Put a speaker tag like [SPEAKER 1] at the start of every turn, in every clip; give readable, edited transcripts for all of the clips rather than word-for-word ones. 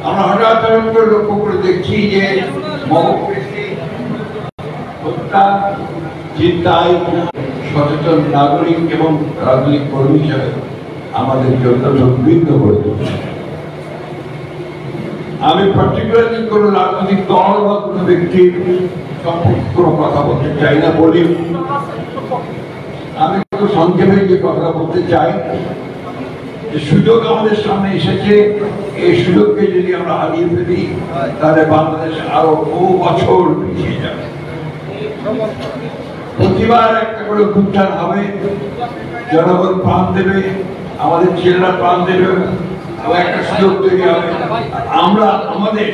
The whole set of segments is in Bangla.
[SPEAKER 1] আমরা হঠাৎ করে লক্ষ্য করে দেখছি যে হত্যা চিন্তায় সচেতন নাগরিক এবং রাজনৈতিক কর্মী হিসাবে আমাদের জন্য উদ্বিগ্ন করে তুলছে। আমি পার্টিকুলারলি কোন রাজনৈতিক দল বা কোনো ব্যক্তির সম্পর্কে কোনো কথা বলতে চাই না বলি। আমি একটু সংক্ষেপে যে কথা বলতে চাই, যে সুযোগ আমাদের সামনে এসেছে, এই সুযোগকে যদি আমরা হারিয়ে ফেলি তাহলে বাংলাদেশ আরো বহু বছর পিছিয়ে যাবে। প্রতিবার একটা করে উত্থান হবে, জনগণ প্রাণ দেবে, আমাদের ছেলেরা প্রাণ দেবে, একটা সুযোগ তৈরি হবে। আমরা আমাদের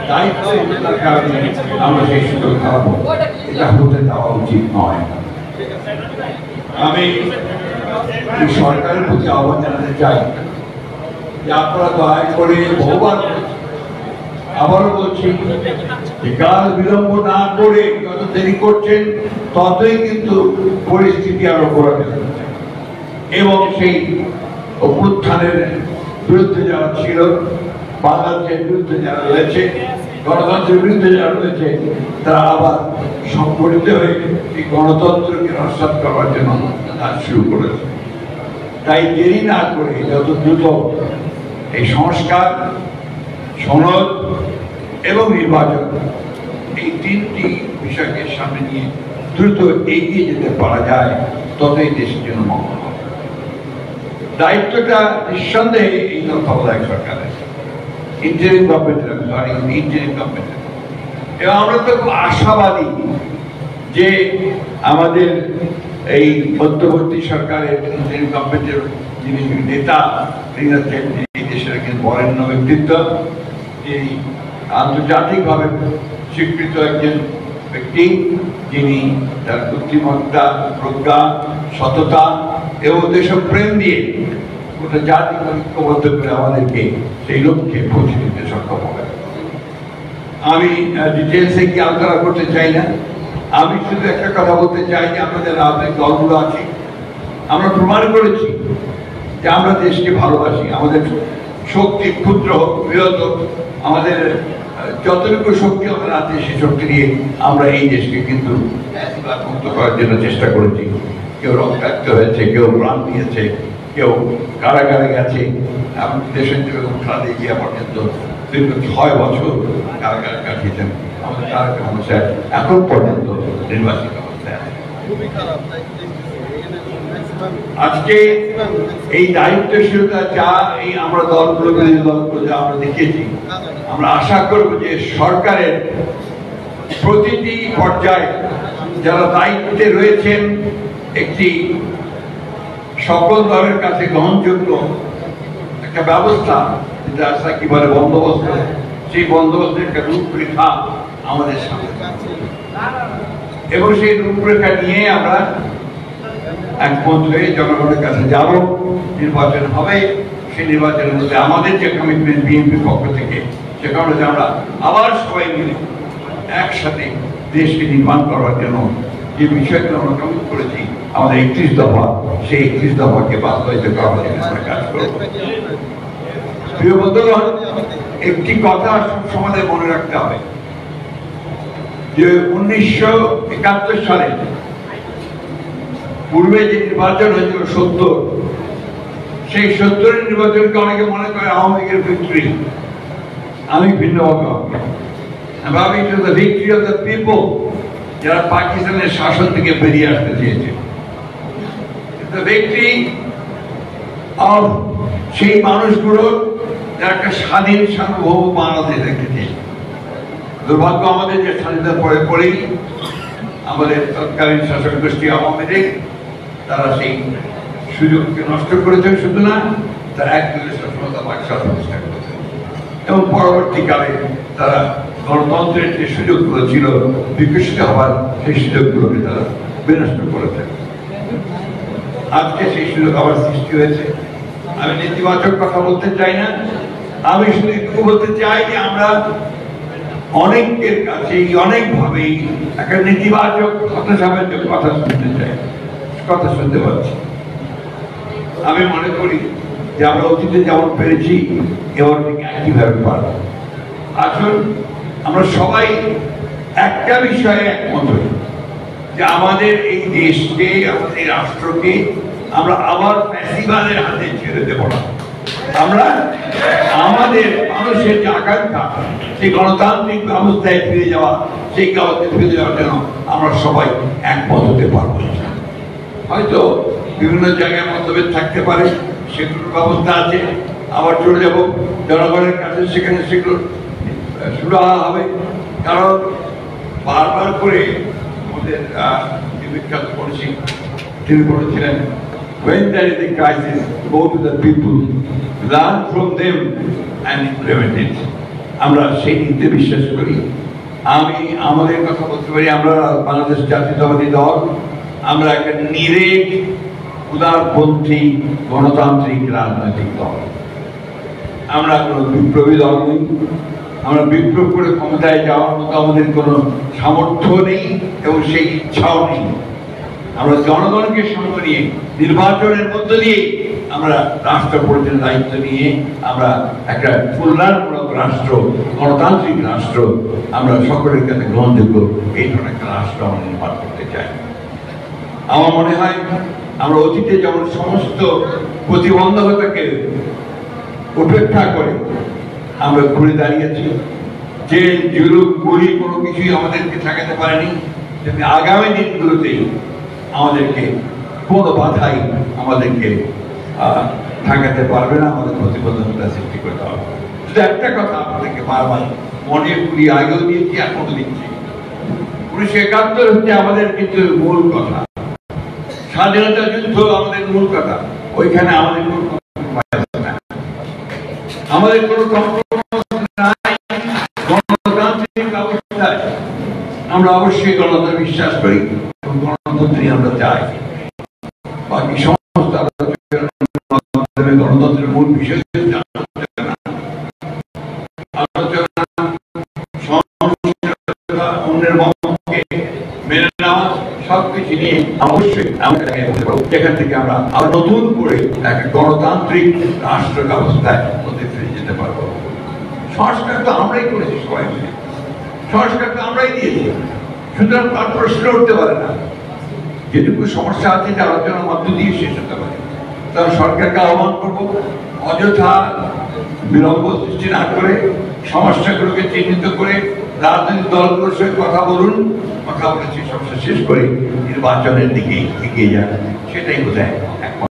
[SPEAKER 1] দায়িত্বের কারণে আমরা সেই সুযোগ হারাবো, এটা হতে দেওয়া উচিত নয়। আমি সরকারের প্রতি আহ্বান জানাতে চাই যে আপনারা দয়া করে বহুবার আবারও বলছি যে কাল বিলম্ব না করে যত দেরি করছেন ততই কিন্তু পরিস্থিতি আরো খারাপ হচ্ছে। এবং সেই অভ্যুত্থানের বিরুদ্ধে যারা ছিল, বাংলাদেশের বিরুদ্ধে যারা রয়েছে, গণতন্ত্রের বিরুদ্ধে যারা রয়েছে, তারা আবার সংগঠিত হয়ে এই গণতন্ত্রকে নস্যাৎ করার জন্য কাজ শুরু করেছে। তাই দেরি না করে যত দ্রুত এই সংস্কার, সনদ এবং নির্বাচন, এই তিনটি বিষয়কে সামনে নিয়ে দ্রুত এগিয়ে যেতে পারা যায়, ততই দেশের জন্য মঙ্গল হবে। দায়িত্বটা নিঃসন্দেহে এই তত্ত্বাবধায়ক সরকারের, ইন্টারিম গভর্নমেন্টের, এবং আমরা তো খুব আশাবাদী যে আমাদের এই মধ্যবর্তী সরকারের ইন্টারিম গভর্নমেন্টের যিনি নেতা, তিনি হচ্ছেন এই দেশের একজন বরেণ্য ব্যক্তিত্ব, যিনি আন্তর্জাতিকভাবে স্বীকৃত একজন ব্যক্তি, যিনি তার বুদ্ধিমত্তা, প্রজ্ঞা, সততা এবং দেশপ্রেম দিয়ে গোটা জাতিকে ঐক্যবদ্ধ করে আমাদেরকে সেই লক্ষ্যে পৌঁছে দিতে সক্ষম হবে। আমি ডিটেলসে কি আলোচনা করতে চাই না, আমি শুধু একটা কথা বলতে চাই যে আমাদের রাজনৈতিক দলগুলো আছে, আমরা প্রমাণ করেছি যে আমরা দেশকে ভালোবাসি। আমাদের শক্তি ক্ষুদ্র হোক, বৃহৎ হোক, আমাদের যতটুকু শক্তি আমাদের আছে সেই শক্তি দিয়ে আমরা এই দেশকে কিন্তু মুক্ত করার জন্য চেষ্টা করেছি। কেউ রক্তাক্ত হয়েছে, কেউ প্রাণ দিয়েছে, কেউ কারাগারে গেছে। এমনকি দেশের খালেদা জিয়া পর্যন্ত দীর্ঘ 6 বছর কারাগারে কাটিয়েছেন। আমাদের তারেক রহমান সাহেব এখন পর্যন্ত নির্বাচিত অবস্থায় আছে। আজকে এই দায়িত্বশীলতা যা এই আমরা দলগুলো, বিরোধী দলগুলো যা আমরা দেখেছি, আমরা আশা করব যে সরকারের প্রতিটি পর্যায়ে যারা দায়িত্বে রয়েছেন একটি সকল দলের কাছে গ্রহণযোগ্য একটা ব্যবস্থা, যেটা আসলে কি বলে বন্দোবস্ত, সেই বন্দোবস্তের একটা রূপরেখা আমাদের সামনে, এবং সেই রূপরেখা নিয়ে আমরা একমত হয়ে জনগণের কাছে যাব। নির্বাচন হবে, সেই নির্বাচনের মধ্যে আমাদের যে কমিটমেন্ট বিএনপির পক্ষ থেকে, সেখানে আমরা আবার সবাই মিলে একসাথে দেশকে নির্মাণ করার জন্য যে বিষয়গুলো আমরা কমিট করেছি, আমাদের 31 দফা, সেই 31 দফাকে বাস্তবায়িত করার জন্য আমরা কাজ করব। প্রিয় বন্ধুগণ, একটি কথা সমাজে মনে রাখতে হবে যে 1971 সালে পূর্বে যে নির্বাচন হয়েছিল 70, সেই 70-এর নির্বাচনকে অনেকে মনে করে আওয়ামী লীগের ভিক্টরি। আমি ভিন্নভাবে ভাবি it was the victory of the people, যারা পাকিস্তানের শাসন থেকে বেরিয়ে আসতে চেয়েছে। দ্য ভিক্টরি অফ সেই মানুষগুলোর যারা একটা স্বাধীন সার্বভৌম বাংলাদেশ দেখতে চেয়েছে। দুর্ভাগ্য আমাদের যে স্বাধীনতার পরেই আমাদের তৎকালীন শাসক গোষ্ঠী আওয়ামী লীগ, তারা সেই সুযোগকে নষ্ট করেছেন। শুধু না, তারা একদলীয় সফলতা বাক্সা প্রতিষ্ঠা করেছেন, এবং পরবর্তীকালে তারা গণতন্ত্রের যে সুযোগগুলো ছিল বিকশিত হওয়ার, সেই সুযোগগুলোকে তারা বিনষ্ট করেছেন। আজকে সেই সুযোগ আবার সৃষ্টি হয়েছে। আমি নেতিবাচক কথা বলতে চাই না, আমি শুধু একটু বলতে চাই যে আমরা অনেকের কাছে অনেকভাবেই একটা নেতিবাচক হতাশাবাচক কথা শুনতে চাই, কথা শুনতে পাচ্ছি। আমি মনে করি যে আমরা অতীতে যেমন পেরেছি এবার ঠিক একইভাবে পারব। আসুন আমরা সবাই একটা বিষয়ে একমত হই যে আমাদের এই দেশকে, আমাদের এই রাষ্ট্রকে আমরা আবার ফ্যাসিবাদের হাতে ছেড়ে দেব না। আমরা আমাদের মানুষের যে আকাঙ্ক্ষা, সেই গণতান্ত্রিক ব্যবস্থায় ফিরে যাওয়া, সেই ব্যবস্থায় ফিরে যাওয়ার জন্য আমরা সবাই একমত হতে পারবো। হয়তো বিভিন্ন জায়গায় মতভেদ থাকতে পারে, সেগুলোর ব্যবস্থা আছে, আবার চলে যাব জনগণের কাছে, সেখানে সেগুলো সুরাহা হবে। কারণ বারবার করে আমাদের বিখ্যাত পড়েছি, তিনি বলেছিলেন, when there is a crisis, go to the people, learn from them and implement it. আমরা সেই নীতিতে বিশ্বাস করি। আমি আমাদের কথা বলতে পারি, আমরা বাংলাদেশ জাতীয়তাবাদী দল, আমরা একটা নিরেট উদারপন্থী গণতান্ত্রিক রাজনৈতিক দল। আমরা কোনো বিপ্লবী দল নই, আমরা বিপ্লব করে ক্ষমতায় যাওয়ার মতো আমাদের কোনো সামর্থ্য নেই এবং সেই ইচ্ছাও নেই। আমরা জনগণকে সঙ্গে নিয়ে নির্বাচনের মধ্য দিয়ে আমরা রাষ্ট্র পরিচালনার দায়িত্ব নিয়ে আমরা একটা কল্যাণমূলক রাষ্ট্র, গণতান্ত্রিক রাষ্ট্র, আমরা সকলের কাছে গ্রহণযোগ্য এই ধরনের একটা রাষ্ট্র আমরা নির্মাণ করতে চাই। আমার মনে হয় আমরা অতীতে যেমন সমস্ত প্রতিবন্ধকতাকে উপেক্ষা করে আমরা ঘুরে দাঁড়িয়েছি, যে জুলুম গুলি কোনো কিছুই আমাদেরকে ঠেকাতে পারেনি, তেমনি আগামী দিনগুলোতেই আমাদেরকে কোনো বাধাই আমাদেরকে ঠেকাতে পারবে না, আমাদের প্রতিবন্ধকতা সৃষ্টি করতে হবে। শুধু একটা কথা আপনাদেরকে বারবার মনে করি, আগেও দিয়েছি, এখনো দিচ্ছি, 1971 হচ্ছে আমাদের কিন্তু মূল কথা, স্বাধীনতা যুদ্ধ আমাদের মূল কথা। ওইখানে আমাদের কোনো আমাদের কোনো নাই। গণতান্ত্রিক ব্যবস্থায় আমরা অবশ্যই গণতন্ত্রে বিশ্বাস করি এবং গণতন্ত্রই আমরা চাই। বাকি সমস্ত গণতন্ত্রের মূল বিষয় অন্যের মতকে মেনে নেওয়া, সবকিছু নিয়ে অবশ্যই যেখান থেকে আমরা আবার নতুন করে একটা গণতান্ত্রিক রাষ্ট্র ব্যবস্থায় ফিরে যেতে পারবো। সংস্কার তো আমরাই করেছি, সবাই মিলে সংস্কার তো আমরাই দিয়েছি, সুতরাং তার প্রশ্ন উঠতে পারে না। যেটুকু সমস্যা আছে যে আলোচনার মধ্য দিয়ে শেষ হতে পারে, তার সরকারকে আহ্বান করবো অযথা বিলম্ব সৃষ্টি না করে সমস্যাগুলোকে চিহ্নিত করে রাজনৈতিক দলগুলোর সঙ্গে কথা বলুন, কথা বলেছি সমস্যা শেষ করে নির্বাচনের দিকে এগিয়ে যান, সেটাই বোঝায়।